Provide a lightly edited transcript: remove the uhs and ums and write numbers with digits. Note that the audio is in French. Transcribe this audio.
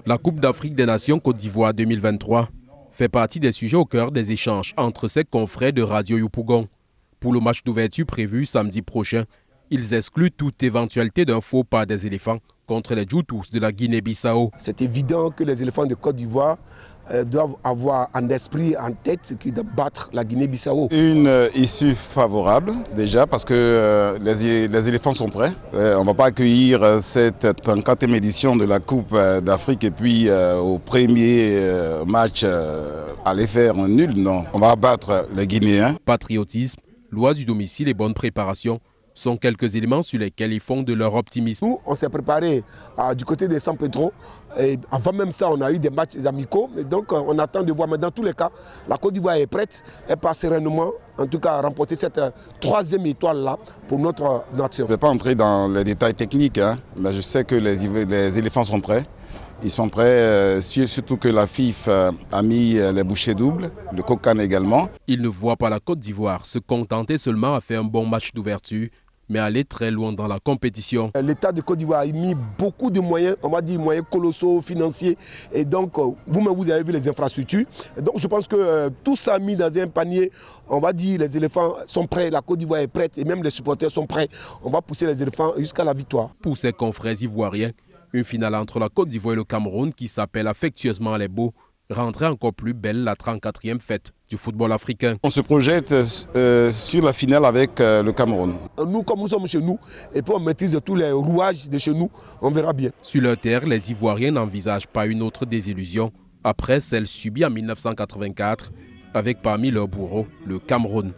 La Coupe d'Afrique des Nations Côte d'Ivoire 2023 fait partie des sujets au cœur des échanges entre ses confrères de Radio Yopougon. Pour le match d'ouverture prévu samedi prochain, ils excluent toute éventualité d'un faux pas des éléphants contre les Djoutous de la Guinée-Bissau. C'est évident que les éléphants de Côte d'Ivoire doivent avoir en esprit, en tête, de battre la Guinée-Bissau. Une issue favorable déjà parce que les éléphants sont prêts. On ne va pas accueillir cette 34e édition de la Coupe d'Afrique et puis au premier match aller faire un nul. Non, on va battre les Guinéens. Patriotisme, loi du domicile et bonne préparation sont quelques éléments sur lesquels ils fondent leur optimisme. Nous, on s'est préparé du côté de San Pedro. Et avant même ça, on a eu des matchs amicaux. Et donc, on attend de voir. Mais dans tous les cas, la Côte d'Ivoire est prête. Elle part sereinement, en tout cas, à remporter cette troisième étoile-là pour notre nation. Je ne vais pas entrer dans les détails techniques, mais je sais que les éléphants sont prêts. Ils sont prêts, surtout que la FIF a mis les bouchées doubles, le COCAN également. Ils ne voient pas la Côte d'Ivoire se contenter seulement à faire un bon match d'ouverture, mais aller très loin dans la compétition. L'État de Côte d'Ivoire a mis beaucoup de moyens, on va dire moyens colossaux, financiers. Et donc, vous-même, vous avez vu les infrastructures. Et donc, je pense que tout ça mis dans un panier, on va dire les éléphants sont prêts, la Côte d'Ivoire est prête et même les supporters sont prêts. On va pousser les éléphants jusqu'à la victoire. Pour ses confrères ivoiriens, une finale entre la Côte d'Ivoire et le Cameroun qui s'appelle affectueusement les Beaux rendrait encore plus belle la 34e fête du football africain. On se projette sur la finale avec le Cameroun. Nous, comme nous sommes chez nous, et puis on maîtrise tous les rouages de chez nous, on verra bien. Sur leur terre, les Ivoiriens n'envisagent pas une autre désillusion après celle subie en 1984 avec parmi leurs bourreaux le Cameroun.